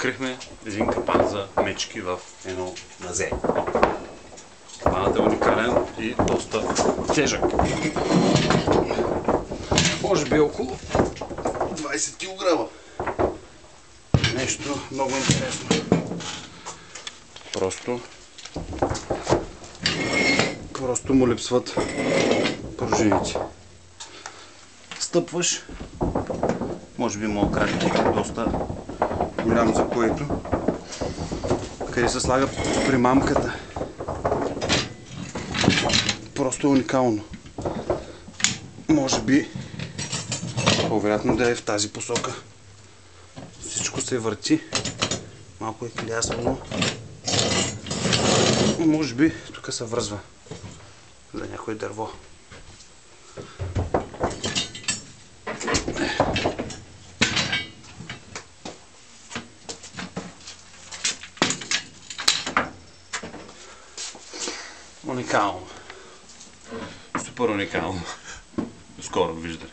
открихме един капан за мечки в едно мазе. Капанът е уникален и доста тежък. Може би около 20 кг. Нещо много интересно. Просто му липсват пружините. Стъпваш, може би моят крак е доста голям за което, къде се слага примамката. Просто уникално. Може би по-вероятно да е в тази посока. Всичко се върти. Малко е клясвано. Може би тук се връзва за някое дърво. Уникално. Супер уникално. Скоро виждане.